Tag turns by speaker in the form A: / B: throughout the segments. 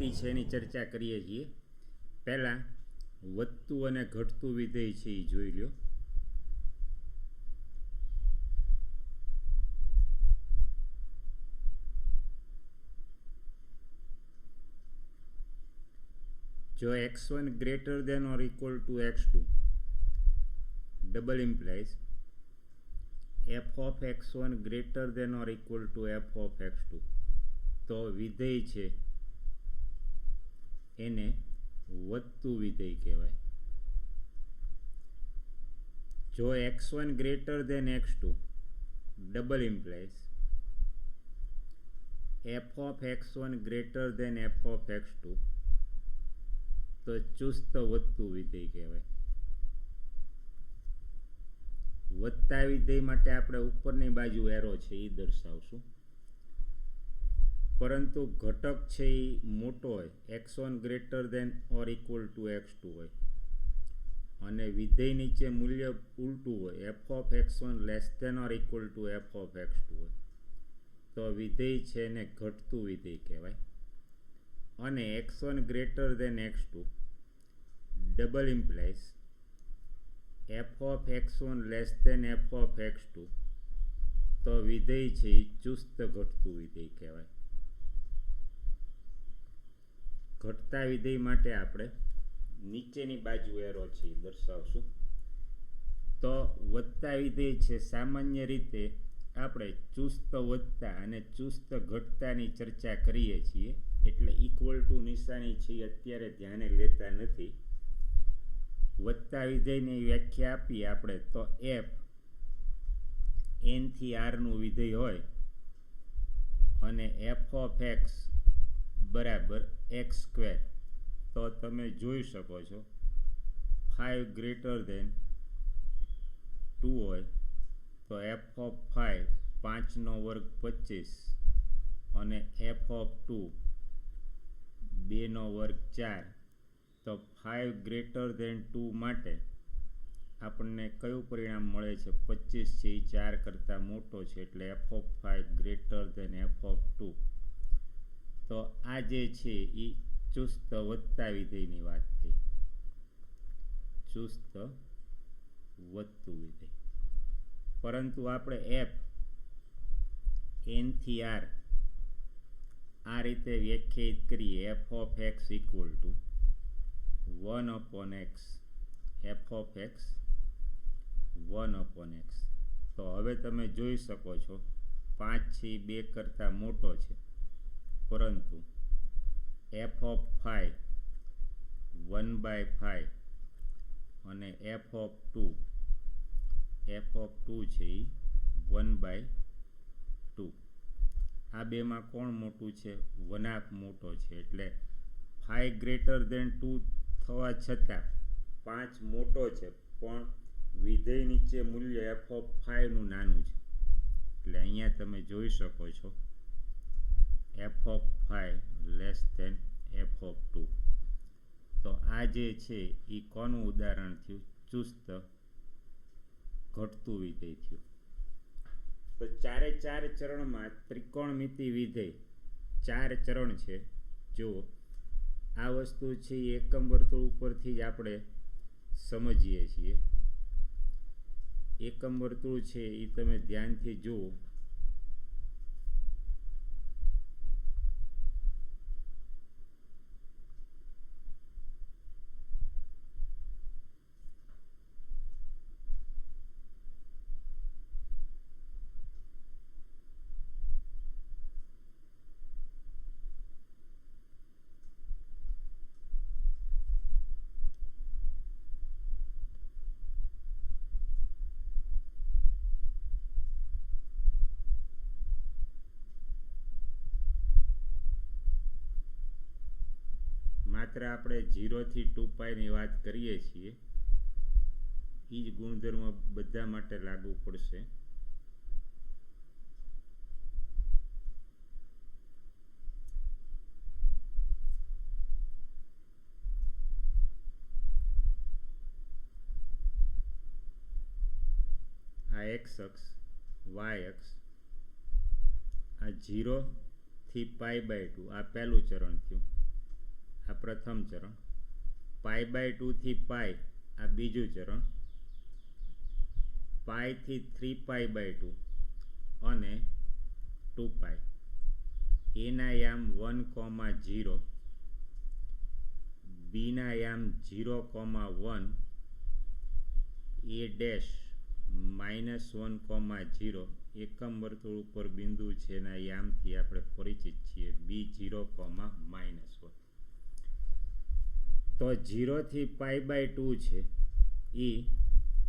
A: બાકી છે એની ચર્ચા કરીએ છીએ. પહેલાં વધતું અને ઘટતું વિધેય છે એ જોઈ લો. જો x1 greater than or equal to x2 double implies f of x1 greater than or equal to f of x2, તો વિધેય છે એને વધતું વિધેય કહેવાય. જો x1 greater than x2 double implies f of x1 greater than f of x2, તો ચુસ્ત વધતું વિધેય કહેવાય. વધતા વિધેય માટે આપણે ઉપરની બાજુ એરો છે એ દર્શાવશું, પરંતુ ઘટક છે એ મોટો હોય, x1 greater than or equal to x2 હોય, અને વિધેય નીચે મૂલ્ય ઉલટું હોય, f of x1 less than or equal to f of x2 હોય, તો વિધેય છે એને ઘટતું વિધેય કહેવાય. અને x1 greater than x2 double implies f of x1 less than f of x2, તો વિધેય છે એ ચુસ્ત ઘટતું વિધેય કહેવાય. ઘટતા વિધેય માટે આપણે નીચેની બાજુ એરો છે એ દર્શાવશું. તો વધતા વિધેય છે સામાન્ય રીતે આપણે ચુસ્ત વધતા અને ચુસ્ત ઘટતાની ચર્ચા કરીએ છીએ, એટલે ઇક્વલ ટુ નિશાની છે અત્યારે ધ્યાને લેતા નથી. વધતા વિધેયની વ્યાખ્યા આપીએ આપણે તો f n થી r નું વિધેય હોય અને f of x બરાબર x સ્ક્વેર, તો તમે જોઈ શકો છો 5 greater than 2 હોય તો f of 5 5 નો વર્ગ 25 અને f of 2 2 નો વર્ગ 4, તો 5 greater than 2 માટે આપણને કયું પરિણામ મળે છે? 25 છે એ 4 કરતાં મોટો છે, એટલે f of 5 greater than f of 2. તો આ જે છે એ ચુસ્ત વધતા વિધેયની વાત થઈ, ચુસ્ત વધતું વિધેય. પરંતુ આપણે f n થી r આ રીતે વ્યાખ્યાયિત કરીએ, f of x equal to 1 upon x, f of x 1 upon x. તો હવે તમે જોઈ શકો છો 5 છે 2 કરતાં મોટો છે, પરંતુ f of 5 1 by 5 અને f of 2 છે એ 1 by 2. આ બેમાં કોણ મોટું છે? 1/2 મોટો છે, એટલે 5 greater than 2 થવા છતાં 5 મોટો છે, પણ વિધેય નીચે મૂલ્ય f of 5 નું નાનું છે, એટલે અહીંયા તમે જોઈ શકો છો f of 5 less than f of 2. તો આ જે છે એ કોનું ઉદાહરણ થયું? ચુસ્ત ઘટતું વિધેય થયું. તો ચારે ચાર ચરણમાં ત્રિકોણમિતિ વિધેય 4 ચરણ છે. જો આ વસ્તુ છે એ એકમ વર્તુળ ઉપરથી જ આપણે સમજીએ છીએ. એકમ વર્તુળ છે એ તમે ધ્યાનથી જુઓ. માત્ર આપણે 0 થી 2π ની વાત કરીએ છીએ, એ જ ગુણધર્મ બધા માટે લાગુ પડશે. આ x અક્ષ, y અક્ષ, આ 0 થી π/2 આ પહેલું ચરણ થયું. આ પ્રથમ ચરણ, π/2 થી π આ બીજું ચરણ, π થી 3π/2 અને 2π. એના યામ 1,0, બીના યામ 0,1, એ ડેશ -1,0 એકમ વર્તુળ ઉપર બિંદુ છે એના યામથી આપણે પરિચિત છીએ, b0, -1. તો 0 થી π/2 છે એ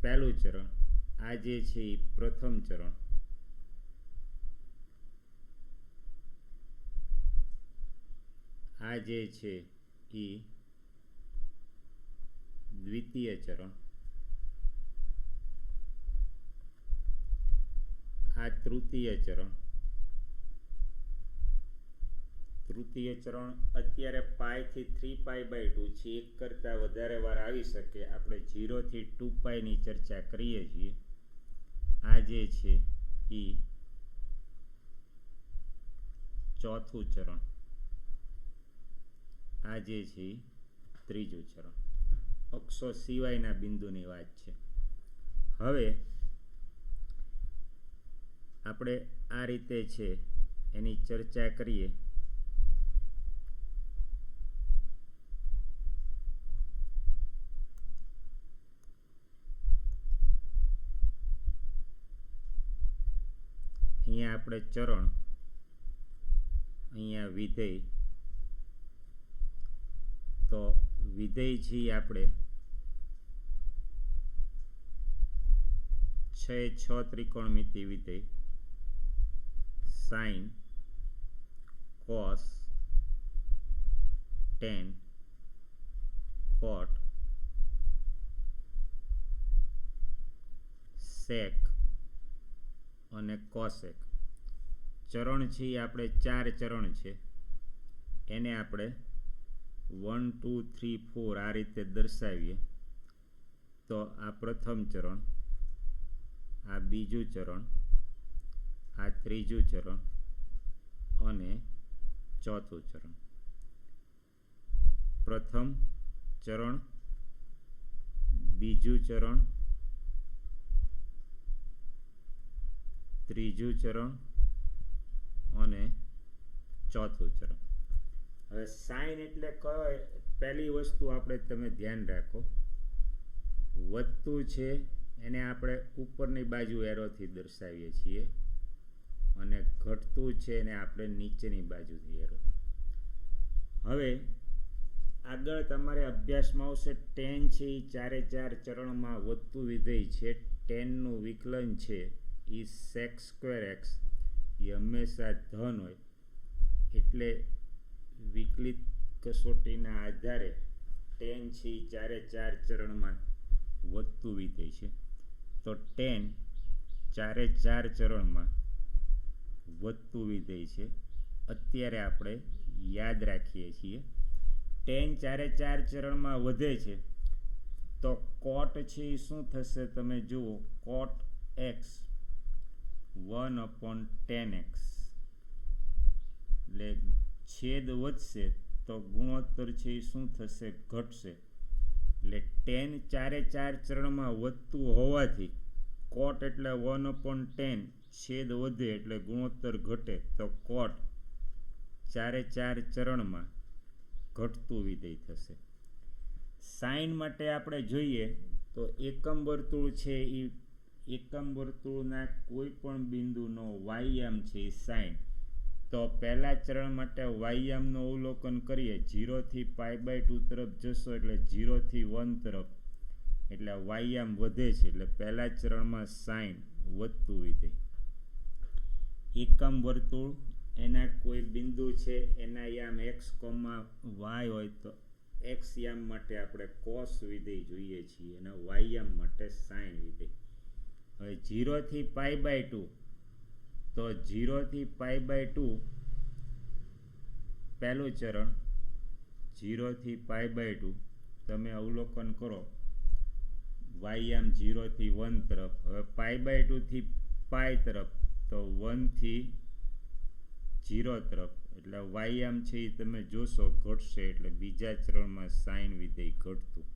A: પહેલું ચરણ, આ જે છે એ પ્રથમ ચરણ, આ જે છે એ દ્વિતીય ચરણ, આ તૃતીય ચરણ. તૃતીય ચરણ અત્યારે π થી 3π/2 છે, એક કરતાં વધારે વાર આવી શકે. આપણે 0 થી 2π ની ચર્ચા કરીએ છીએ. આ જે છે એ ચોથું ચરણ, આ જે છે એ ત્રીજું ચરણ. અક્ષો સિવાયના બિંદુની વાત છે. હવે આપણે આ રીતે છે એની ચર્ચા કરીએ. અહીંયા આપણે ચરણ, અહીંયા વિધેય. તો વિધેય છે આપણે 6 ત્રિકોણમિતિ વિધેય, સાઇન, કોસ, ટેન, કોટ, સેક અને કોસેક. ચરણ છે એ આપણે 4 ચરણ છે, એને આપણે 1, 2, 3, 4 આ રીતે દર્શાવીએ. તો આ પ્રથમ ચરણ, આ બીજું ચરણ, આ ત્રીજું ચરણ અને ચોથું ચરણ. પ્રથમ ચરણ, બીજું ચરણ, ત્રીજું ચરણ અને ચોથું ચરણ. હવે સાઇન એટલે કયો? પહેલી વસ્તુ આપણે તમે ધ્યાન રાખો, વધતું છે એને આપણે ઉપરની બાજુ એરોથી દર્શાવીએ છીએ અને ઘટતું છે એને આપણે નીચેની બાજુથી એરો. હવે આગળ તમારે અભ્યાસમાં આવશે ટેન છે એ 4 ચરણમાં વધતું વિધેય છે. ટેનનું વિકલન છે એ sec²x એ હંમેશા ધન હોય, એટલે વિકલિત કસોટીના આધારે ટેન છે એ 4 ચરણમાં વધતું વિધેય છે. તો ટેન 4 ચરણમાં વધતું વિધેય છે. અત્યારે આપણે યાદ રાખીએ છીએ ટેન 4 ચરણમાં વધે છે તો કોટ છે એ શું થશે? તમે જુઓ, કોટ એક્સ 1/10x, એટલે છેદ વધશે તો ગુણોત્તર છે એ શું થશે? ઘટશે. એટલે ટેન 4 ચરણમાં વધતું હોવાથી કોટ એટલે 1/10, છેદ વધે એટલે ગુણોત્તર ઘટે, તો કોટ 4 ચરણમાં ઘટતું વિધેય થશે. સાઇન માટે આપણે જોઈએ તો એકમ વર્તુળ છે એ એકમ વર્તુળના કોઈ પણ બિંદુનો વાયયામ છે એ સાઇન. તો પહેલા ચરણ માટે વાયયામનું અવલોકન કરીએ. 0 થી π/2 તરફ જશો એટલે 0 થી 1 તરફ, એટલે વાયયામ વધે છે, એટલે પહેલા ચરણમાં સાઇન વધતું વિધેય. એકમ વર્તુળ એના કોઈ બિંદુ છે એના યામ x, y હોય તો x યામ માટે આપણે કોસ વિધેય જોઈએ છીએ અને y યામ માટે સાઇન વિધેય. હવે 0 થી π/2, તો 0 થી π/2 પહેલું ચરણ, 0 થી π/2 તમે અવલોકન કરો, વાયયામ 0 થી 1 તરફ. હવે π/2 થી π તરફ, તો 1 થી 0 તરફ, એટલે y આમ છે એ તમે જોશો ઘટશે, એટલે બીજા ચરણમાં સાઇન વિધેય ઘટતું.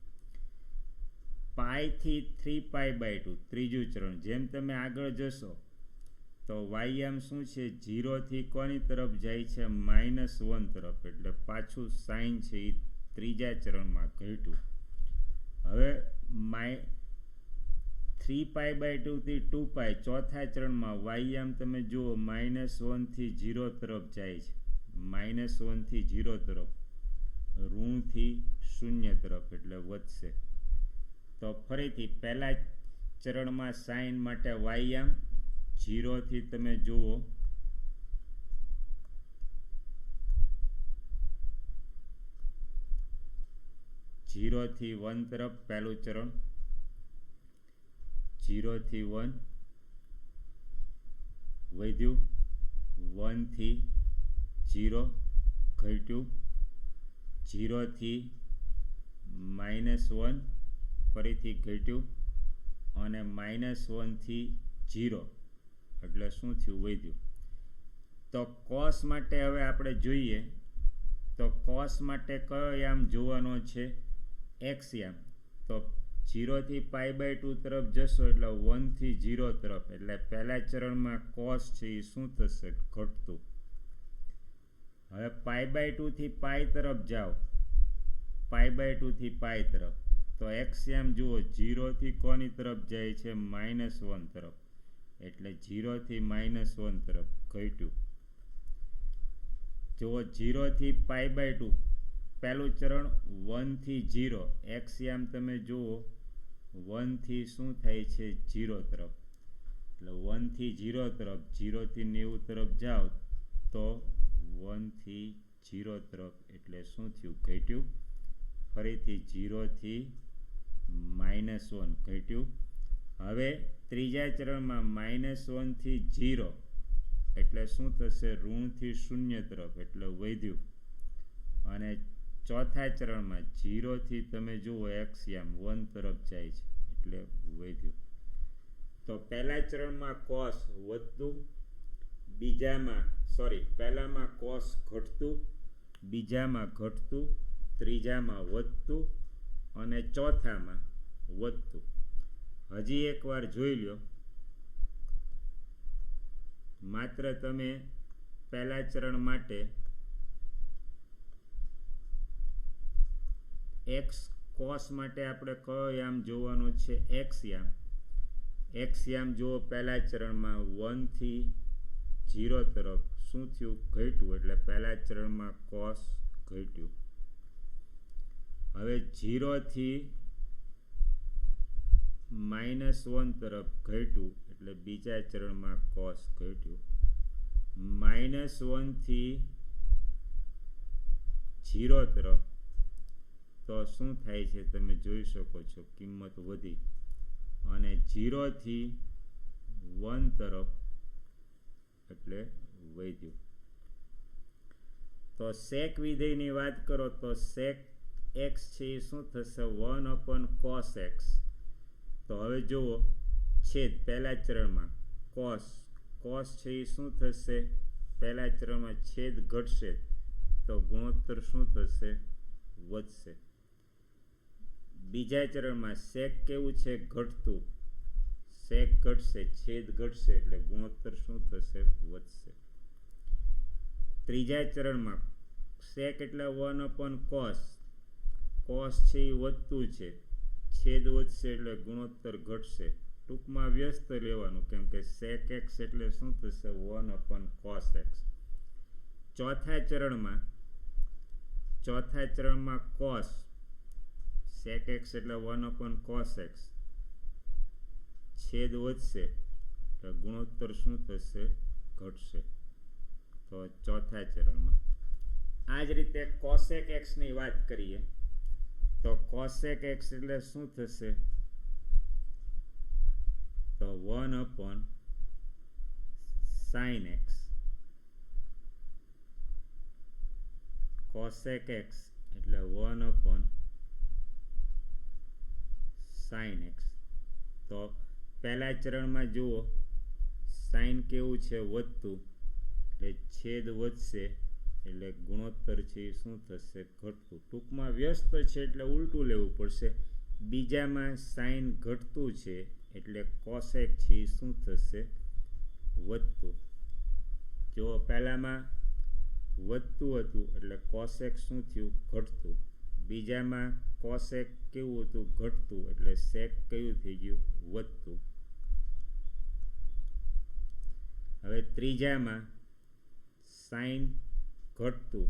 A: પાઈથી 3π/2 ત્રીજું ચરણ. જેમ તમે આગળ જશો તો y આમ શું છે 0 થી કોની તરફ જાય છે -1 તરફ, એટલે પાછું સાઇન છે એ ત્રીજા ચરણમાં ઘટ્યું. હવે 3π/2 થી 2π ચોથા ચરણમાં y આમ તમે જુઓ -1 થી 0 તરફ જાય છે, -1 થી 0 તરફ, ઋણથી 0 તરફ, એટલે વધશે. તો ફરીથી પહેલા ચરણમાં સાઇન માટે y આમ 0 થી તમે જુઓ 0 થી 1 તરફ, પહેલું ચરણ 0 થી 1 વધ્યું, 1 થી 0 ઘટ્યું, 0 થી -1 ફરીથી ઘટ્યું, અને -1 થી 0 એટલે શું થયું વધ્યું. તો કોસ માટે હવે આપણે જોઈએ તો કોસ માટે કયો યામ જોવાનો છે x યામ. તો 0 થી π/2 તરફ જશો એટલે 1 થી 0 તરફ, એટલે પહેલા ચરણમાં કોસ છે એ શું થશે ઘટતું. હવે π/2 થી π તરફ જાઓ, π/2 થી π તરફ, તો x યામ જુઓ 0 થી કોની તરફ જાય છે -1 તરફ, એટલે 0 થી -1 તરફ ઘટ્યું. જુઓ 0 થી π/2 પહેલું ચરણ 1 થી 0, x યામ તમે જુઓ 1 થી શું થાય છે 0 તરફ, એટલે 1 થી 0 તરફ, 0 થી 90 તરફ જાઓ તો 1 થી 0 તરફ, એટલે શું થયું ઘટ્યું. ફરીથી 0 થી -1 ઘટ્યું. હવે ત્રીજા ચરણમાં -1 થી 0 એટલે શું થશે ઋણથી 0 તરફ, એટલે વધ્યું. અને ચોથા ચરણમાં 0 થી તમે જુઓ x યામ 1 તરફ જાય છે, એટલે વધ્યું. તો પહેલા ચરણમાં કોસ વધતું, પહેલામાં કોસ ઘટતું, બીજામાં ઘટતું, ત્રીજામાં વધતું, અને ચોથામાં વધતું. હજી એકવાર જોઈ લો. માત્ર તમે પહેલા ચરણ માટે x કોસ માટે આપણે કયો યામ જોવાનો છે x યામ. x યામ જુઓ પહેલા ચરણમાં 1 થી 0 તરફ શું થયું ઘટ્યું, એટલે પહેલા ચરણમાં કોસ ઘટ્યું. હવે 0 થી -1 તરફ ઘટ્યું, એટલે બીજા ચરણમાં કોસ ઘટ્યું. -1 થી 0 તરફ તો શું થાય છે તમે જોઈ શકો છો, કિંમત વધી. અને 0 થી 1 તરફ એટલે વધ્યું. તો sec વિધેયની વાત કરો તો sec x છે એ શું થશે 1/cos x. તો હવે જુઓ છેદ પહેલા ચરણમાં કોસ છે એ શું થશે પહેલા ચરણમાં છેદ ઘટશે તો ગુણોત્તર શું થશે વધશે. બીજા ચરણમાં sec કેવું છે ઘટતું, sec ઘટશે, છેદ ઘટશે, એટલે ગુણોત્તર શું થશે વધશે. ત્રીજા ચરણમાં sec એટલે 1/cos, cos છે એ વધતું છે, છેદ વધશે એટલે ગુણોત્તર ઘટશે. ટૂંકમાં વ્યસ્ત લેવાનું, કેમ કે sec x એટલે શું થશે 1/cos x. ચોથા ચરણમાં cos, sec x એટલે 1/cos x, છેદ વધશે તો ગુણોત્તર શું થશે ઘટશે. તો ચોથા ચરણમાં આ જ રીતે cosec x ની વાત કરીએ તો cosec x એટલે શું થશે તો 1/sin x. cosec x એટલે 1/sin x. તો પહેલા ચરણમાં જુઓ સાઇન કેવું છે વધતું, એટલે છેદ વધશે એટલે ગુણોત્તર છે એ શું થશે? ઘટતું. ટૂંકમાં વ્યસ્ત છે એટલે ઉલટું લેવું પડશે. બીજામાં સાઇન ઘટતું છે એટલે કોસેક છે એ શું થશે? વધતું. જો પહેલામાં વધતું હતું એટલે કોસેક શું થયું? ઘટતું. બીજામાં કોસેક કેવું હતું? ઘટતું. એટલે સેક કયું થઈ ગયું? વધતું. હવે ત્રીજામાં સાઇન ઘટતું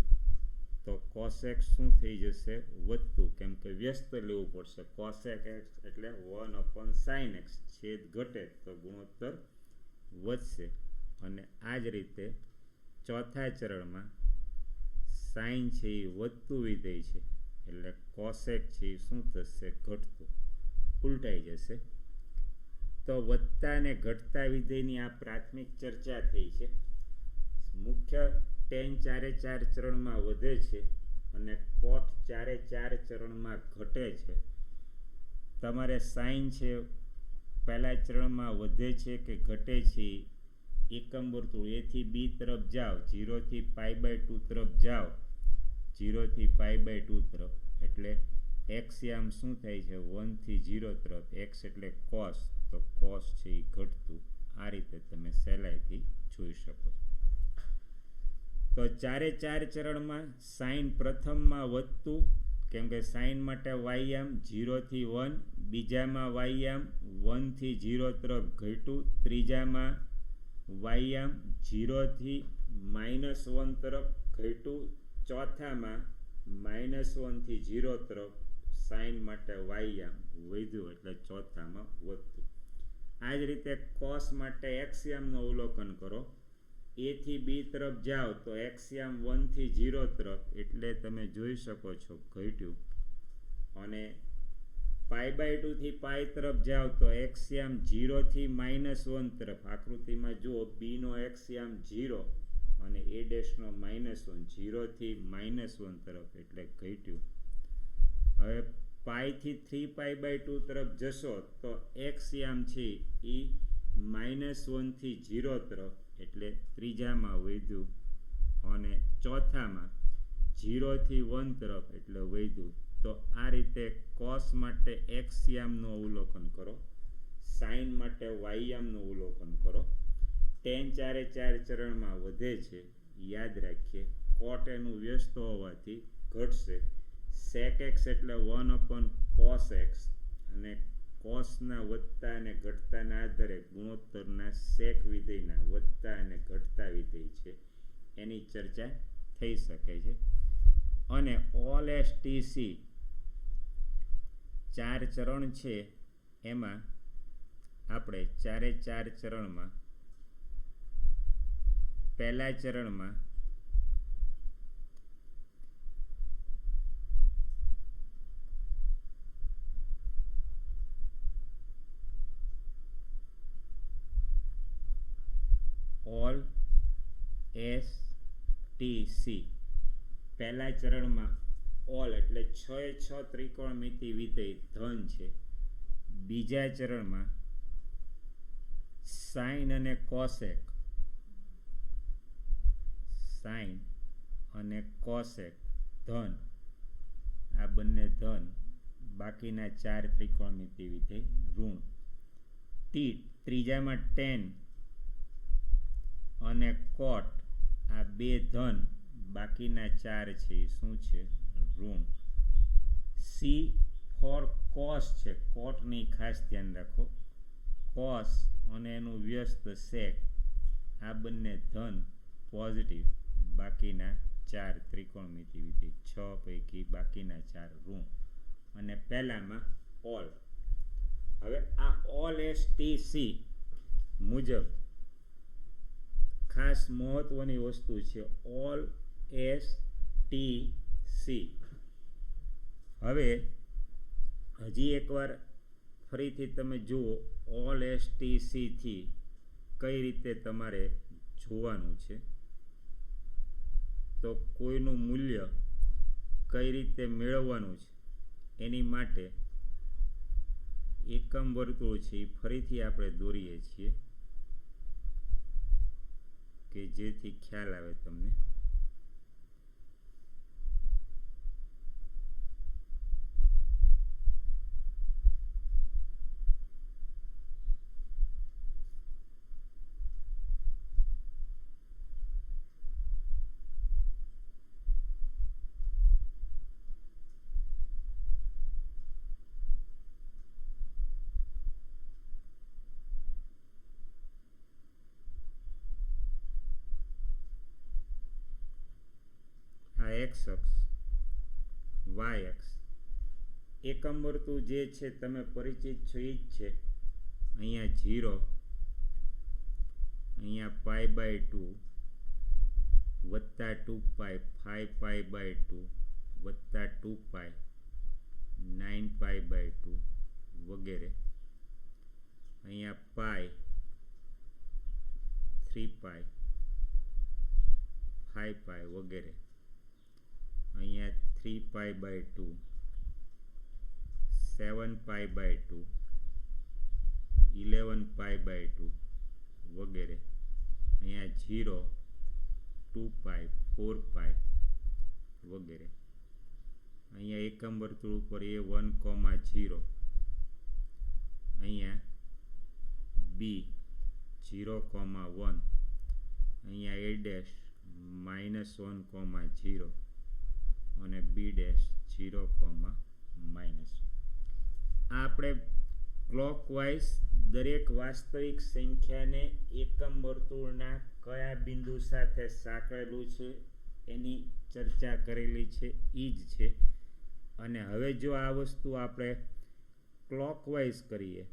A: તો કોસેક શું થઈ જશે? વધતું. કેમ કે વ્યસ્ત લેવું પડશે. કોસેક એક્સ એટલે 1/sin x. છેદ ઘટે તો ગુણોત્તર વધશે. અને આ જ રીતે ચોથા ચરણમાં સાઇન છે એ વધતું વિધેય છે એટલે કોસેક છે એ શું થશે? ઘટતું. ઉલટાઈ જશે. તો વધતા અને ઘટતા વિધેયની આ પ્રાથમિક ચર્ચા થઈ છે. મુખ્ય ટેન 4 ચરણમાં વધે છે અને કોટ 4 ચરણમાં ઘટે છે. તમારે સાઇન છે પહેલા ચરણમાં વધે છે કે ઘટે છે, એકમ વર્તુળ A થી B તરફ જાઓ, 0 થી π/2 તરફ જાઓ, 0 થી π/2 તરફ, એટલે x આમ શું થાય છે? 1 થી 0 તરફ. x એટલે cos, તો cos છે એ ઘટતું. આ રીતે તમે સહેલાઈથી જોઈ શકો છો. તો 4 ચરણમાં સાઇન પ્રથમમાં વધતું, કેમ કે સાઇન માટે y આમ 0 થી 1, બીજામાં y આમ 1 થી 0 તરફ ઘટ્યું, ત્રીજામાં y આમ 0 થી -1 તરફ ઘટ્યું, ચોથામાં -1 થી 0 તરફ સાઇન માટે y આમ વધ્યું એટલે ચોથામાં વધતું. આ જ રીતે કોસ માટે x આમનું અવલોકન કરો. A થી B તરફ જાઓ તો x આમ 1 થી 0 તરફ એટલે તમે જોઈ શકો છો ઘટ્યું. અને π/2 થી π તરફ જાઓ તો x આમ 0 થી -1 તરફ. આકૃતિમાં જુઓ B નો x આમ 0 અને A નો -1, 0 થી -1 તરફ એટલે ઘટ્યું. હવે π થી 3π/2 તરફ જશો તો x આમ છે એ -1 થી 0 તરફ એટલે ત્રીજામાં વધ્યું, અને ચોથામાં 0 થી 1 તરફ એટલે વધ્યું. તો આ રીતે કોસ માટે x આમનું અવલોકન કરો, સાઇન માટે y આમનું અવલોકન કરો. ટેન 4 ચરણમાં વધે છે. યાદ રાખીએ કોટ એનું વ્યસ્ત હોવાથી ઘટશે. સેક એક્સ એટલે 1/cos x, અને કોસના વધતા અને ઘટતાના આધારે ગુણોત્તરના સેક વિધેયના વધતા અને ઘટતા વિધેય છે એની ચર્ચા થઈ શકે છે. અને ઓલ STC 4 ચરણ છે એમાં આપણે 4 ચરણમાં પહેલા ચરણમાં ઓલ STC પહેલા ચરણમાં ઓલ એટલે 6 ત્રિકોણમિતિ વિધેય ધન છે. બીજા ચરણમાં સાઇન અને કોસેક, સાઇન અને કોસેક ધન, આ બંને ધન, બાકીના 4 ત્રિકોણમિતિ વિધેય ઋણ. ત્રીજામાં ટેન અને કોટ, આ બે ધન, બાકીના 4 છે એ શું છે? ઋણ. સી ફોર કોસ છે, કોટની ખાસ ધ્યાન રાખો. કોસ અને એનું વ્યસ્ત સેક, આ બંને ધન પોઝિટિવ, બાકીના 4 ત્રિકોણમિતિ વિધેય, 6 પૈકી બાકીના 4 ઋણ. અને પહેલામાં ઓલ. હવે આ ઓલ STC મુજબ ખાસ મહત્વની વસ્તુ છે ઓલ STC. હવે હજી એકવાર ફરીથી તમે જુઓ ઓલ STC થી કઈ રીતે તમારે જોવાનું છે. તો કોઈનું મૂલ્ય કઈ રીતે મેળવવાનું છે એની માટે એકમ વર્તુળ છે એ ફરીથી આપણે દોરીએ છીએ કે જેથી ખ્યાલ આવે તમને. એક્સ અક્ષ, વાય અક્ષ. એકમ વર્તુળ જે છે તમે પરિચિત છો એ જ છે. અહીંયા 0, અહીંયા π/2 વત્તા 2π, 5π/2 વત્તા 2π, 9π/2 વગેરે. અહીંયા π, 3π, 5π વગેરે. અહીંયા 3π/2, 7π/2, 11π/2 વગેરે. અહીંયા 0, 2π, 4π વગેરે. અહીંયા એકમ વર્તુળ ઉપર A1, 0. અહીંયા B 0, 1. અહીંયા A' -1, 0 અને B' 0, -. આ આપણે ક્લોકવાઇઝ દરેક વાસ્તવિક સંખ્યાને એકમ વર્તુળના કયા બિંદુ સાથે સાંકળેલું છે એની ચર્ચા કરેલી છે એ જ છે. અને હવે જો આ વસ્તુ આપણે ક્લોકવાઇઝ કરીએ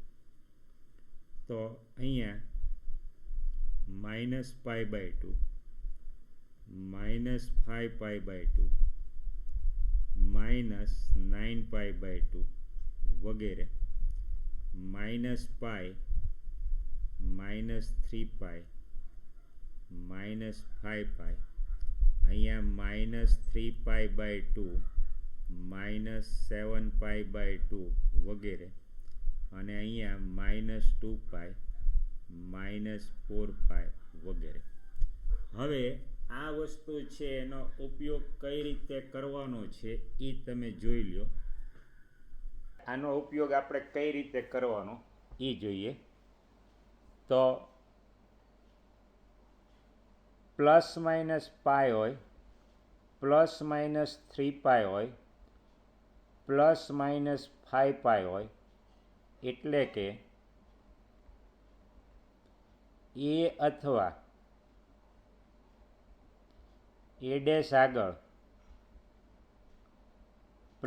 A: તો અહીંયા -π/2, -5π/2, -9π/2 વગેરે. -π, -3π, -5π. અહીંયા -3π/2, -7π/2 વગેરે. અને અહીંયા -2π, -4π વગેરે. હવે આ વસ્તુ છે એનો ઉપયોગ કઈ રીતે કરવાનો છે એ તમે જોઈ લો. આનો ઉપયોગ આપણે કઈ રીતે કરવાનો એ જોઈએ. તો ±π હોય, ±3π હોય, ±5π હોય, એટલે કે એ અથવા A' આગળ ±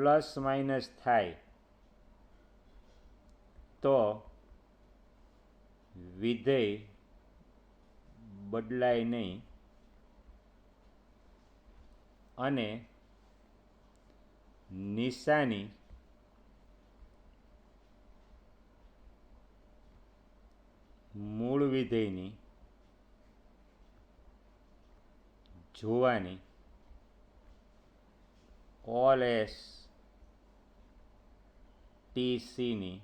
A: થાય તો વિધેય બદલાય નહીં અને નિશાની મૂળ વિધેયની જોવાની OLS/TCની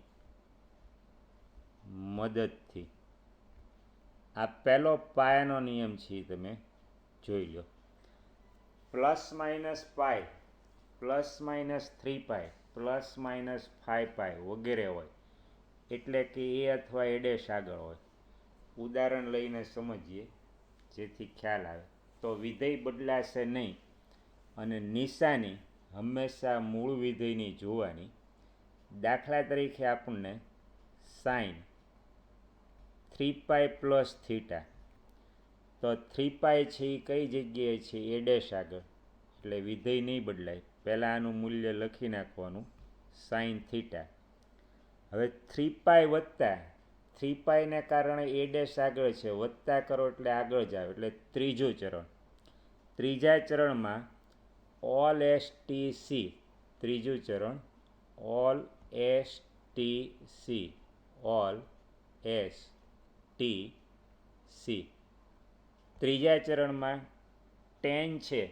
A: મદદથી. આ પહેલો પાયાનો નિયમ છે, તમે જોઈ લો. ±π, ±3π, ±5π વગેરે હોય એટલે કે એ અથવા A' આગળ હોય. ઉદાહરણ લઈને સમજીએ જેથી ખ્યાલ આવે. તો વિધેય બદલાશે નહીં અને નિશાની હંમેશા મૂળ વિધેયની જોવાની. દાખલા તરીકે આપણને સાઇન 3π + θ, તો 3π છે એ કઈ જગ્યાએ છે? A' આગળ, એટલે વિધેય નહીં બદલાય. પહેલાં આનું મૂલ્ય લખી નાખવાનું sin θ. હવે 3π વત્તા 3πને કારણે A' આગળ છે, વત્તા કરો એટલે આગળ જ આવે, એટલે ત્રીજું ચરણ. ત્રીજા ચરણમાં OLS/TC, ત્રીજું ચરણ OLS/TC, OLS/TC. ત્રીજા ચરણમાં tan છે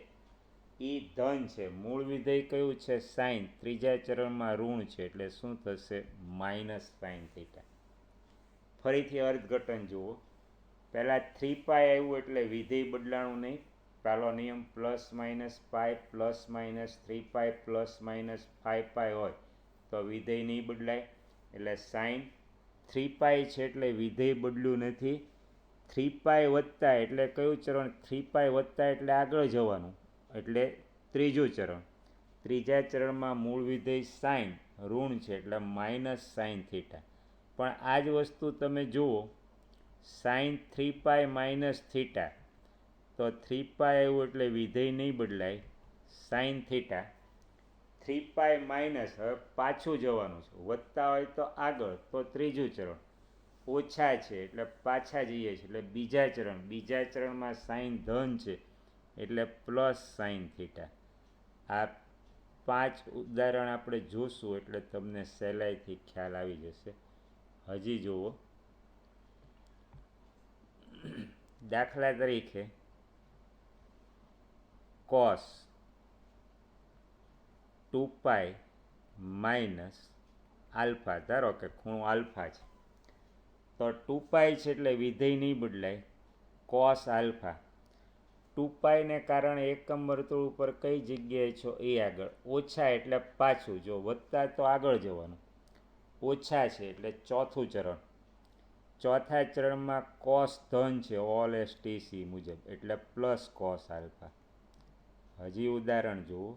A: એ ધન છે, મૂળ વિધેય કયું છે? સાઇન. ત્રીજા ચરણમાં ઋણ છે એટલે શું થશે? -sin θ. ફરીથી અર્થઘટન જુઓ. પહેલાં 3π આવ્યું એટલે વિધેય બદલાણું નહીં. પહેલો નિયમ ±π, ±3π, ±5π હોય તો વિધેય નહીં બદલાય. એટલે સાઇન 3π છે એટલે વિધેય બદલ્યું નથી. 3π વત્તા એટલે કયું ચરણ? 3π વત્તા એટલે આગળ જવાનું, એટલે ત્રીજું ચરણ. ત્રીજા ચરણમાં મૂળ વિધેય સાઇન ઋણ છે એટલે -sin θ. પણ આ જ વસ્તુ તમે જુઓ, sin 3π - θ, તો 3π આવ્યું એટલે વિધેય નહીં બદલાય, સાઇન થીટા 3π માઇનસ, હવે પાછું જવાનું છે, વધતા હોય તો આગળ તો ત્રીજું ચરણ, ઓછા છે એટલે પાછા જઈએ છીએ એટલે બીજા ચરણમાં સાઇન ધન છે એટલે પ્લસ સાઇન થીટા. આ 5 ઉદાહરણ આપણે જોશું એટલે તમને સહેલાઈથી ખ્યાલ આવી જશે. હજી જુઓ, દાખલા તરીકે cos 2π માઇનસ આલ્ફા, ધારો કે ખૂણો આલ્ફા છે તો 2π છે એટલે વિધેય નહીં બદલાય, cos આલ્ફા. 2π ને કારણે એકમ વર્તુળ ઉપર કઈ જગ્યાએ છો એ આગળ, ઓછા એટલે પાછું, જો વધતા તો આગળ જવાનું, ઓછા છે એટલે ચોથું ચરણ, ચોથા ચરણમાં cos ધન છે ઓલ એસ ટી સી મુજબ એટલે પ્લસ cos આલ્ફા. હજી ઉદાહરણ જુઓ,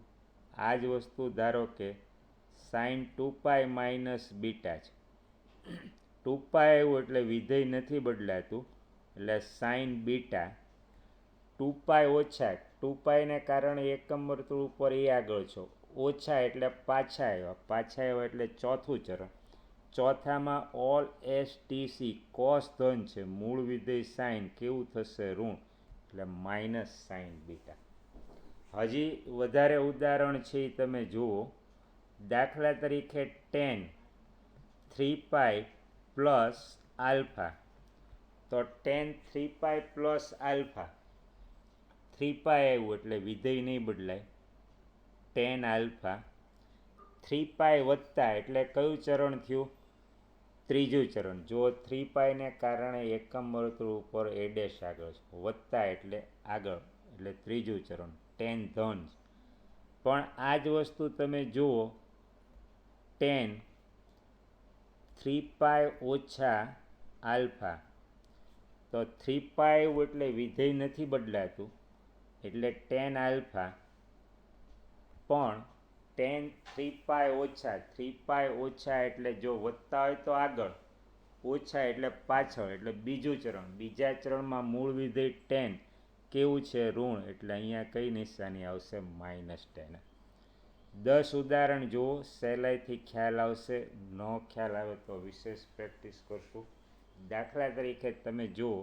A: આ જ વસ્તુ ધારો કે સાઇન 2π માઇનસ બીટા છે, 2π આવ્યું એટલે વિધેય નથી બદલાતું એટલે સાઇન બીટા, 2π ઓછા, 2π ને કારણે એકમ વર્તુળ ઉપર એ આગળ છો, ઓછા એટલે પાછા આવ્યા એટલે ચોથું ચરણ, ચોથામાં all S T C cos ધન છે, મૂળ વિધેય સાઇન કેવું થશે ઋણ એટલે માઇનસ સાઇન બીટા. હજી વધારે ઉદાહરણ છે એ તમે જુઓ, દાખલા તરીકે tan 3π પ્લસ આલ્ફા, તો tan 3π પ્લસ આલ્ફા, 3π આવ્યું એટલે વિધેય નહીં બદલાય, tan આલ્ફા, 3π વધતા એટલે કયું ચરણ થયું, ત્રીજું ચરણ. જો 3π ને કારણે એકમ વર્તુળ ઉપર એ ડેશ આગળ છે, વધતા એટલે આગળ એટલે ત્રીજું ચરણ, tan ધન. પણ આ જ વસ્તુ તમે જુઓ, tan 3π ઓછા આલ્ફા, તો 3π એટલે વિધેય નથી બદલાતું એટલે tan આલ્ફા, પણ tan 3π ઓછા, 3π ઓછા એટલે જો વધતા હોય તો આગળ, ઓછા એટલે પાછળ એટલે બીજું ચરણ, બીજા ચરણમાં મૂળ વિધેય tan કેવું છે ઋણ એટલે અહીંયા કઈ નિશાની આવશે, -tan. 10 ઉદાહરણ જુઓ, સહેલાઈથી ખ્યાલ આવશે, ન ખ્યાલ આવે તો વિશેષ પ્રેક્ટિસ કરશું. દાખલા તરીકે તમે જુઓ,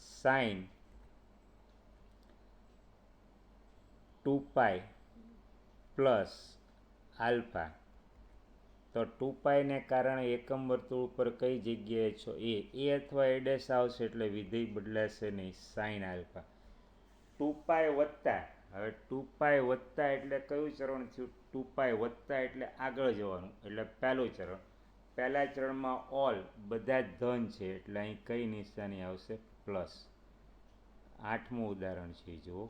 A: સાઇન 2π પ્લસ આલ્ફા, તો 2π ને કારણે એકમ વર્તુળ ઉપર કઈ જગ્યાએ છો એ અથવા એ ડેશ આવશે એટલે વિધેય બદલાશે નહીં, સાઇન આલ્ફા. 2π વધતા, હવે 2π વધતા એટલે કયું ચરણ થયું, 2π વધતા એટલે આગળ જવાનું એટલે પહેલું ચરણ, પહેલા ચરણમાં ઓલ બધા જ ધન છે એટલે અહીં કઈ નિશાની આવશે, પ્લસ. 8મું ઉદાહરણ છે જુઓ,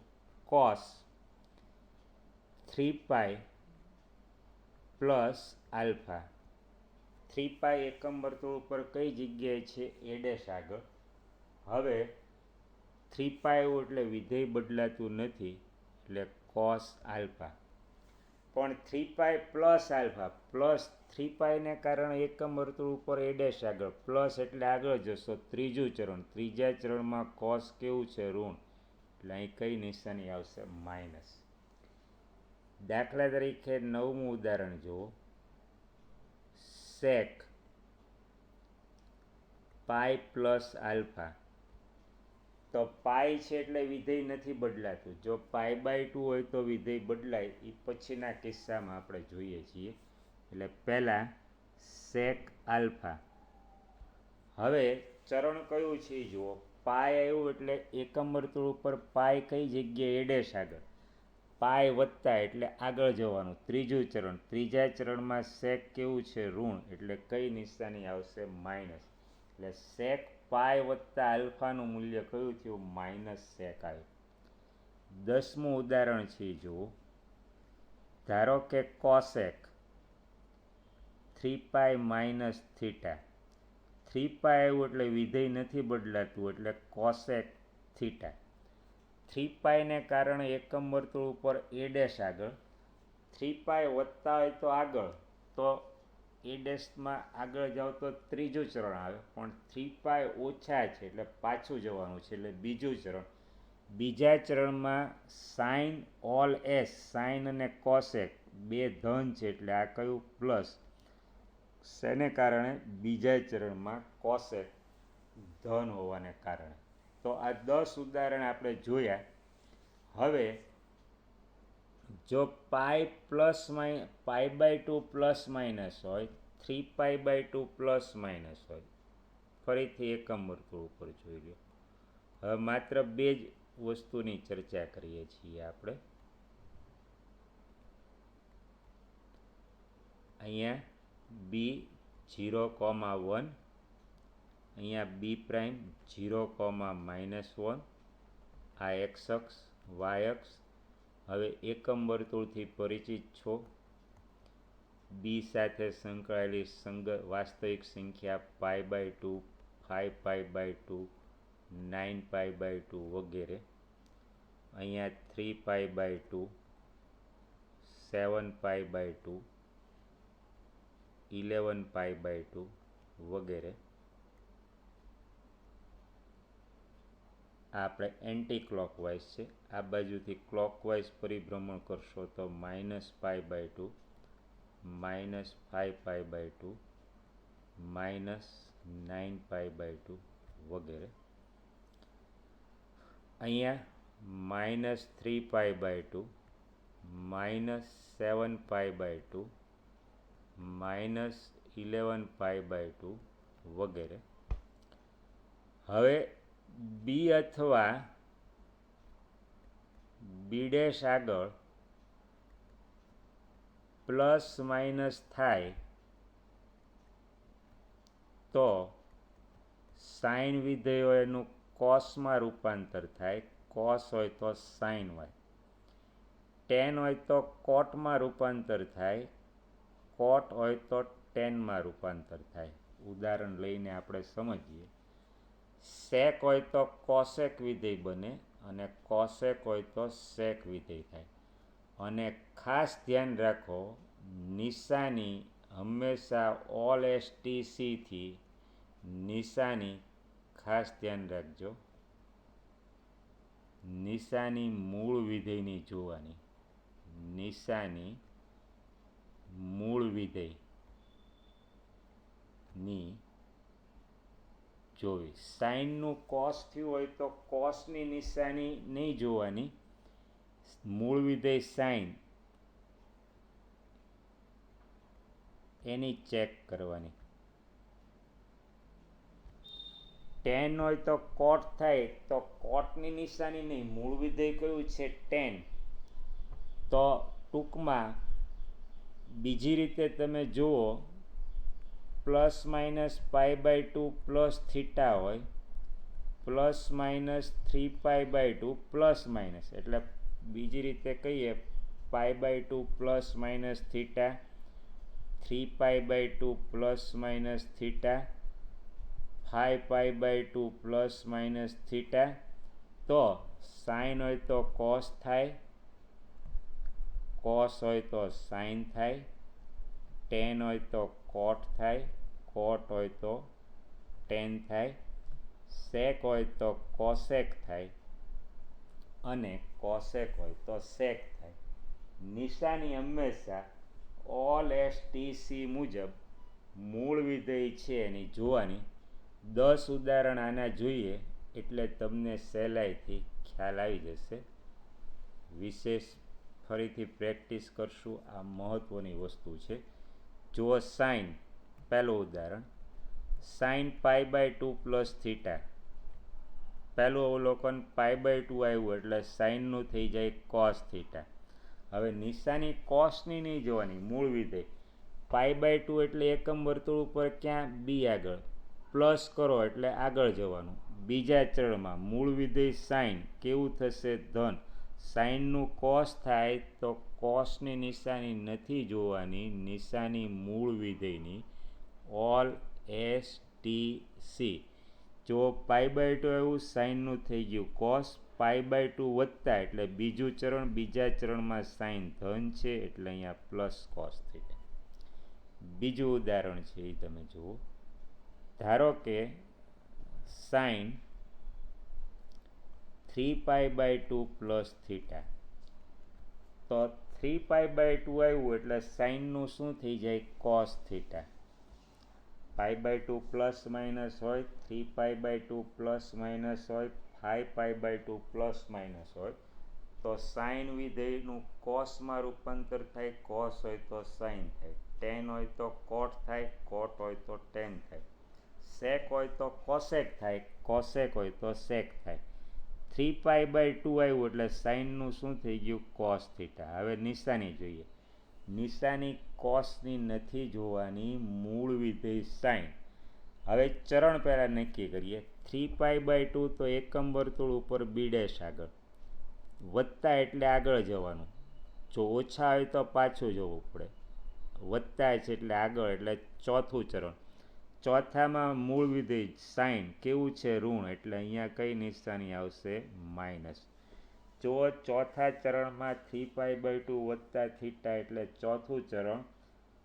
A: cos 3π પ્લસ આલ્ફા, 3π એકમ વર્તુળ ઉપર કઈ જગ્યાએ છે એ ડેશ આગળ, હવે 3π એટલે વિધેય બદલાતું નથી એટલે cos આલ્ફા, પણ 3π પ્લસ આલ્ફા, પ્લસ 3π ને કારણે એકમ વર્તુળ ઉપર એ ડેશ આગળ, પ્લસ એટલે આગળ જશો, ત્રીજું ચરણ, ત્રીજા ચરણમાં cos કેવું છે ઋણ એટલે અહીં કઈ નિશાની આવશે, માઇનસ. દાખલા તરીકે 9મું ઉદાહરણ જુઓ, sec પાઈ પ્લસ આલ્ફા, તો પાઈ છે એટલે વિધેય નથી બદલાતું, જો π/2 હોય તો વિધેય બદલાય, એ પછીના કિસ્સામાં આપણે જોઈએ છીએ. એટલે પહેલાં sec આલ્ફા, હવે ચરણ કયું છે જુઓ, પાઈ આવ્યું એટલે એકમ વર્તુળ ઉપર પાઈ કઈ જગ્યાએ એ ડેશ આગળ, પાઈ વધતા એટલે આગળ જવાનું, ત્રીજું ચરણ, ત્રીજા ચરણમાં sec કેવું છે ઋણ એટલે કઈ નિશાની આવશે, માઇનસ. એટલે sec પાઈ વત્તા આલ્ફાનું મૂલ્ય કયું થયું, -sec આવ્યું. 10મું ઉદાહરણ છે જુઓ, ધારો કે cosec 3π માઇનસ થીટા, 3π આવ્યું એટલે વિધેય નથી બદલાતું એટલે cosec થીટા, 3π ને કારણે એકમ વર્તુળ ઉપર એ ડેશ આગળ, 3π વધતા હોય તો આગળ, તો એ ડેશમાં આગળ જાઓ તો ત્રીજું ચરણ આવે, પણ 3π ઓછા છે એટલે પાછું જવાનું છે એટલે બીજું ચરણ, બીજા ચરણમાં સાઇન ઓલ એસ, સાઇન અને કોસેક બે ધન છે એટલે આ કયું પ્લસ. શેને કારણે? બીજા ચરણમાં કોસેક ધન હોવાને કારણે. તો આ 10 ઉદાહરણ આપણે જોયા. હવે જો π/2 પ્લસ માઇનસ હોય, 3π/2 પ્લસ માઇનસ હોય, ફરીથી એકમ વર્તુળ ઉપર જોઈ લો. હવે માત્ર બે જ વસ્તુની ચર્ચા કરીએ છીએ આપણે. અહીંયા બી 0,1, અહીંયા બી પ્રાઇમ 0,-1, આ એક્સ અક્ષ, વાય અક્ષ. હવે એકમ વર્તુળથી પરિચિત છો. બી સાથે સંકળાયેલી વાસ્તવિક સંખ્યા π/2, 5π/2, 9π/2 વગેરે. અહીંયા 3π/2, 7π/2, 11π/2 વગેરે. આ આપણે એન્ટી ક્લોકવાઇઝ છે. આ બાજુથી ક્લોકવાઇઝ પરિભ્રમણ કરશો તો -π/2, -5π/2, -9π/2 વગેરે. અહીંયા -3π/2, -7π/2, -11π/2 વગેરે. હવે બી અથવા બી' આગળ પ્લસ માઇનસ થાય તો સાઇન વિધેય હોય એનું કોસમાં રૂપાંતર થાય. કોસ હોય તો સાઇન વાય. ટેન હોય તો કોટમાં રૂપાંતર થાય. કોટ હોય તો ટેનમાં રૂપાંતર થાય. ઉદાહરણ લઈને આપણે સમજીએ. સેક હોય તો કોસેક વિધેય બને અને કોસેક હોય તો સેક વિધેય થાય. અને ખાસ ધ્યાન રાખો, નિશાની હંમેશા ઓલ એસટીસીથી નિશાની ખાસ ધ્યાન રાખજો. નિશાની મૂળ વિધેયની જોવાની. નિશાની મૂળ વિધેયની જોવી. સાઇનનું કોસ થયું હોય તો કોસની નિશાની નહીં જોવાની. મૂળ વિધેય સાઇન એની ચેક કરવાની. ટેન હોય તો કોટ થાય તો કોટની નિશાની નહીં, મૂળ વિધેય કયું છે? ટેન. તો ટૂંકમાં બીજી રીતે તમે જુઓ, +-π/2 પ્લસ થીટા હોય, +-3π/2 પ્લસ માઇનસ, એટલે બીજી રીતે કહીએ π/2 ± થીટા, 3π/2 ± થીટા, 5π/2 ± થીટા. તો સાઇન હોય તો કોસ થાય, કોસ હોય તો સાઇન થાય, ટેન હોય તો કોટ થાય, કોટ હોય તો ટેન થાય, સેક હોય તો કોસેક થાય અને કોસેક હોય તો સેક થાય. નિશાની હંમેશા ઓલ એસટીસી મુજબ મૂળ વિધેય છે એની જોવાની. 10 ઉદાહરણ આના જોઈએ એટલે તમને સહેલાઈથી ખ્યાલ આવી જશે. વિશેષ ફરીથી પ્રેક્ટિસ કરશું. આ મહત્ત્વની વસ્તુ છે. જુઓ સાઇન. પહેલું ઉદાહરણ, સાઇન π/2 પ્લસ થીટા. પહેલું અવલોકન π/2 આવ્યું એટલે સાઇનનું થઈ જાય કોસ થીટા. હવે નિશાની કોસની નહીં જોવાની, મૂળ વિધેય. π/2 એટલે એકમ વર્તુળ ઉપર ક્યાં? બી આગળ. પ્લસ કરો એટલે આગળ જવાનું. બીજા ચરણમાં મૂળ વિધેય સાઇન કેવું થશે? ધન. સાઇનનું કોસ થાય તો કોસની નિશાની નથી જોવાની, નિશાની મૂળ વિધેયની ઓલ એસટીસી. જો π/2 એવું સાઇનનું થઈ ગયું કોસ, π/2 વધતા એટલે બીજું ચરણ, બીજા ચરણમાં સાઇન ધન છે એટલે અહીંયા પ્લસ કોસ થઈ જાય. બીજું ઉદાહરણ છે એ તમે જુઓ. ધારો કે સાઇન 3π/2 પ્લસ થીટા. તો 3π/2 આવ્યું એટલે સાઇનનું શું થઈ જાય? Cos theta. π/2 પ્લસ માઇનસ હોય, 3π/2 પ્લસ માઇનસ હોય, 5π/2 પ્લસ માઇનસ હોય, તો સાઇન વિધેયનું કોસમાં રૂપાંતર થાય. કોસ હોય તો સાઇન થાય, ટેન હોય તો કોટ થાય, કોટ હોય તો ટેન થાય, સેક હોય તો કોસેક થાય, કોસેક હોય તો સેક થાય. 3π/2 આવ્યું એટલે સાઇનનું શું થઈ ગયું? Cos theta. હવે નિશાની જોઈએ. નિશાની કોસની નથી જોવાની, મૂળ વિધેય સાઇન. હવે ચરણ પહેલાં નક્કી કરીએ. 3π/2 તો એકમ વર્તુળ ઉપર બી ડેશ આગળ, વત્તા એટલે આગળ જવાનું. જો ઓછા હોય તો પાછું જવું પડે, વત્તા છે એટલે આગળ, એટલે ચોથું ચરણ. ચોથામાં મૂળ વિધેય સાઇન કેવું છે? ઋણ, એટલે અહીંયા કઈ નિશાની આવશે? માઇનસ. જો ચોથા ચરણમાં 3π/2 વત્તા થીટા એટલે ચોથું ચરણ.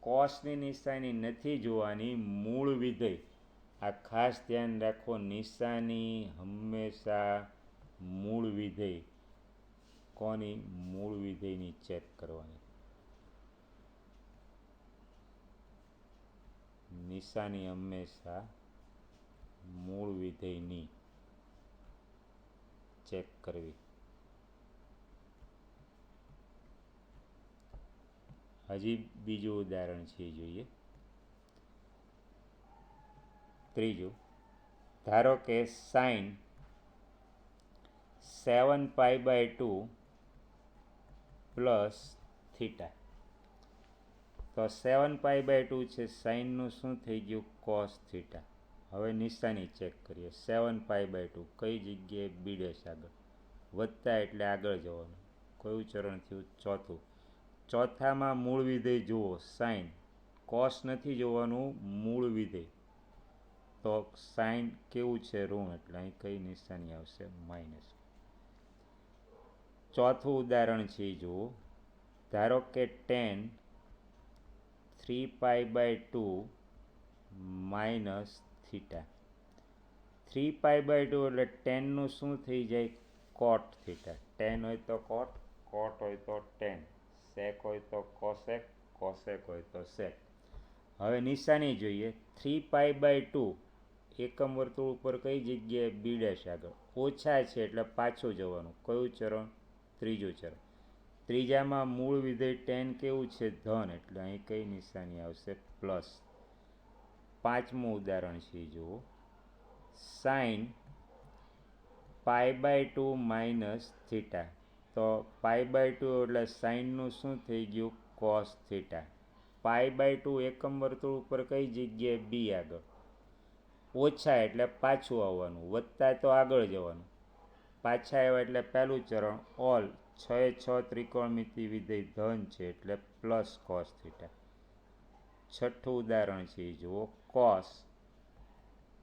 A: કોસની નિશાની નથી જોવાની, મૂળ વિધેય. આ ખાસ ધ્યાન રાખો, નિશાની હંમેશા મૂળ વિધેય. કોની? મૂળ વિધેયની ચેક કરવાની. નિશાની હંમેશા મૂળ વિધેયની ચેક કરવી. હજી બીજું ઉદાહરણ છે, જોઈએ. ત્રીજું, ધારો કે સાઇન 7π/2 પ્લસ થીટા. તો 7π/2 છે, સાઇનનું શું થઈ ગયું? Cos theta. હવે નિશાની ચેક કરીએ. 7π/2 કઈ જગ્યાએ? બી ડેશ આગળ, વત્તા એટલે આગળ જવાનું. કયું ચરણ થયું? ચોથું. ચોથામાં મૂળ વિધેય જુઓ, સાઇન. કોસ નથી જોવાનું, મૂળ વિધેય. તો સાઇન કેવું છે? ઋણ, એટલે અહીં કઈ નિશાની આવશે? માઇનસ. ચોથું ઉદાહરણ છે, જુઓ. ધારો કે ટેન 3π/2 માઇનસ થીટા. 3π/2 એટલે ટેનનું શું થઈ જાય? કોટ થીટા. ટેન હોય તો કોટ, કોટ હોય તો ટેન, સેક હોય તો કોસેક, કોસેક હોય તો સેક. હવે નિશાની જોઈએ. 3π/2 એકમ વર્તુળ ઉપર કઈ જગ્યાએ? બી ડેશ આગળ, ઓછા છે એટલે પાછું જવાનું. કયું ચરણ? ત્રીજું ચરણ. ત્રીજામાં મૂળ વિધેય ટેન કેવું છે? ધન, એટલે અહીં કઈ નિશાની આવશે? પ્લસ. પાંચમું ઉદાહરણ છે, જુઓ. Sine π/2 minus theta. તો π/2 એટલે સાઇનનું શું થઈ ગયું? Cos theta. π/2 એકમ વર્તુળ ઉપર કઈ જગ્યાએ? બી આગળ, ઓછા એટલે પાછું આવવાનું, વત્તા તો આગળ જવાનું. પાછા આવ્યા એટલે પહેલું ચરણ. ઓલ 6 ત્રિકોણમિતિ વિધેય ધન છે એટલે પ્લસ કોસ થીટા. છઠ્ઠું ઉદાહરણ છે, જુઓ. Cos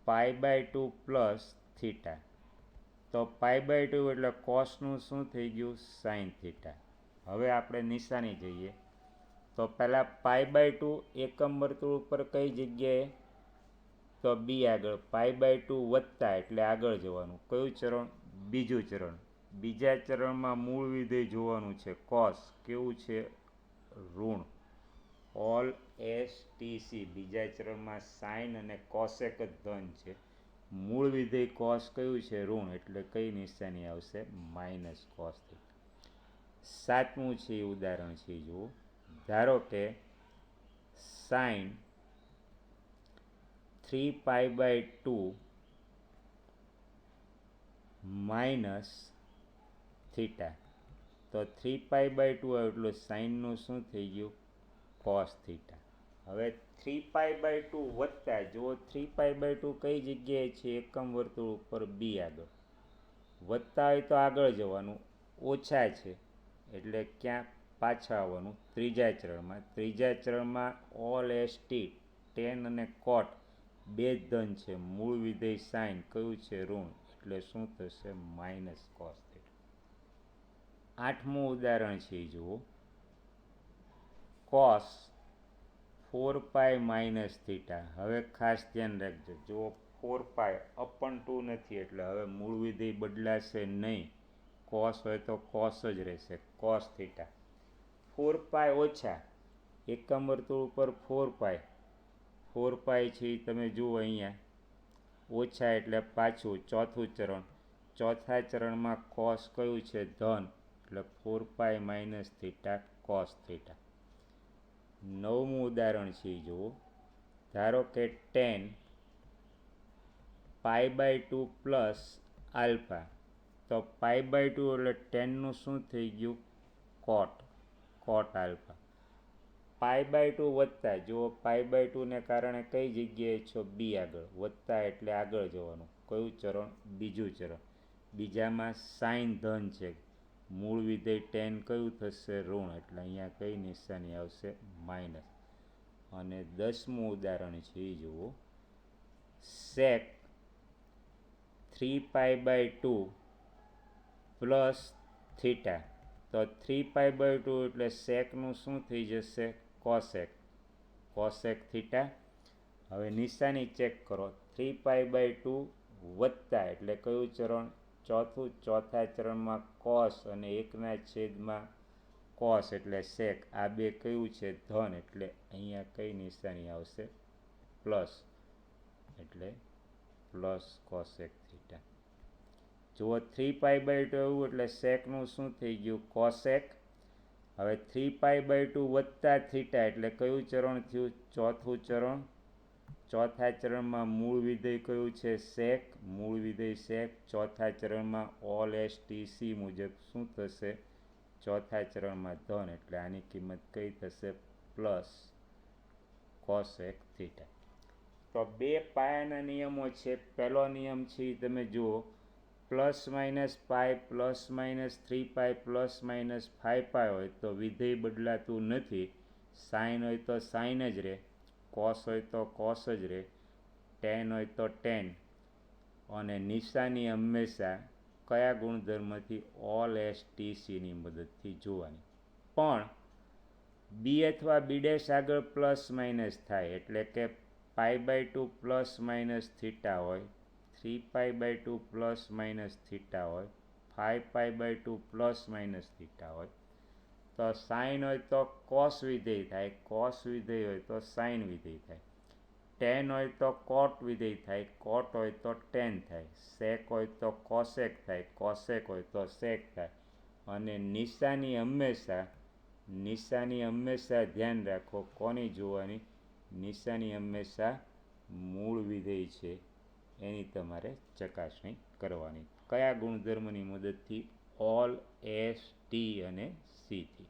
A: π/2 plus theta. તો π/2 એટલે કોસનું શું થઈ ગયું? Sine theta. હવે આપણે નિશાની જોઈએ. તો પહેલાં π/2 એકમ વર્તુળ ઉપર કઈ જગ્યાએ? તો બી આગળ, π/2 વત્તા એટલે આગળ જવાનું. કયું ચરણ? બીજું ચરણ. બીજા ચરણમાં મૂળ વિધેય જોવાનું છે, કોસ. કેવું છે? ઋણ. All STC. બીજા ચરણમાં સાઇન અને કોસેક જ ધન છે. મૂળ વિધેય કોસ કયું છે? ઋણ, એટલે કઈ નિશાની આવશે? Minus cos theta. સાતમું છે ઉદાહરણ છે, જુઓ. ધારો કે સાઇન 3π/2 માઇનસ થીટા. તો 3π/2 એટલું સાઇનનું શું થઈ ગયું? Cos theta. હવે 3π/2 વત્તા, જુઓ 3π/2 કઈ જગ્યાએ છે? એકમ વર્તુળ ઉપર બી આગળ, વત્તા હોય તો આગળ જવાનું, ઓછા છે એટલે ક્યાં? પાછા આવવાનું. ત્રીજા ચરણમાં. ત્રીજા ચરણમાં ઓલ ST, ટેન અને કોટ બે જ ધન છે. મૂળ વિધેય સાઇન કયું છે? ઋણ, એટલે શું થશે? Minus cos theta. આઠમું ઉદાહરણ છે, જુઓ. Cos 4π minus theta. હવે ખાસ ધ્યાન રાખજો. જુઓ, 4π અપન 2 નથી એટલે હવે મૂળ વિધેય બદલાશે નહીં. કોસ હોય તો કોસ જ રહેશે, કોસ થીટા. 4π ઓછા એકમ વર્તુળ ઉપર 4π છે એ તમે જુઓ અહીંયા, ઓછા એટલે પાછું ચોથું ચરણ, ચોથા ચરણમાં કોસ કયું છે? ધન, એટલે 4π - થીટા કોસ થીટા. 9મું ઉદાહરણ છે એ જુઓ. ધારો કે tan π/2 પ્લસ આલ્ફા, તો π/2 એટલે ટેનનું શું થઈ ગયું? કોટ આલ્ફા. π/2 વત્તા, જુઓ π/2 ને કારણે કઈ જગ્યાએ છો? બી આગળ, વત્તા એટલે આગળ જવાનું. કયું ચરણ? બીજું ચરણ. બીજામાં સાઇન ધન છે, મૂળ વિધેય ટેન કયું થશે? ઋણ, એટલે અહીંયા કઈ નિશાની આવશે? માઇનસ. અને 10મું ઉદાહરણ છે એ જુઓ. sec 3π/2 પ્લસ થીટા, તો 3π/2 એટલે સેકનું શું થઈ જશે? Cosec theta. હવે નિશાની ચેક કરો. 3π/2 વત્તા એટલે કયું ચરણ? ચોથું. ચોથા ચરણમાં કોસ અને 1/છેદમાં કોસ એટલે સેક. આ બે કયું છે? ધન, એટલે અહીંયા કઈ નિશાની આવશે? પ્લસ, એટલે પ્લસ કોસેક થીટા. જુઓ 3π/2 એટલે સેકનું શું થઈ ગયું? કોસેક. હવે 3π/2 વત્તા થીટા એટલે કયું ચરણ થયું? ચોથું ચરણ. ચોથા ચરણમાં મૂળ વિધેય કયું છે? સેક, મૂળ વિધેય સેક. ચોથા ચરણમાં ઓલ STC મુજબ શું થશે? ચોથા ચરણમાં ધન, એટલે આની કિંમત કઈ થશે? Plus cosec theta. તો બે પાયાના નિયમો છે. પહેલો નિયમ છે એ તમે જુઓ, +-π +-3π +-5π હોય તો વિધેય બદલાતું નથી. સાઇન હોય તો સાઇન જ રહે, કોસ હોય તો કોસ જ રહે, ટેન હોય તો ટેન. અને નિશાની હંમેશા કયા ગુણધર્મથી? ઓલ STCની મદદથી જોવાની. પણ બી અથવા બી' આગળ +- થાય, એટલે કે π/2 ± થીટા હોય, 3π/2 ± થીટા હોય, 5π/2 ± થીટા હોય, તો સાઇન હોય તો કોસ વિધેય થાય, કોસ વિધેય હોય તો સાઇન વિધેય થાય, ટેન હોય તો કોટ વિધેય થાય, કોટ હોય તો ટેન થાય, સેક હોય તો કોસેક થાય, કોસેક હોય તો સેક થાય. અને નિશાની હંમેશા ધ્યાન રાખો કોની જોવાની? નિશાની હંમેશા મૂળ વિધેય છે એની તમારે ચકાસણી કરવાની. કયા ગુણધર્મની મદદથી? ઓલ, S, T અને C થી.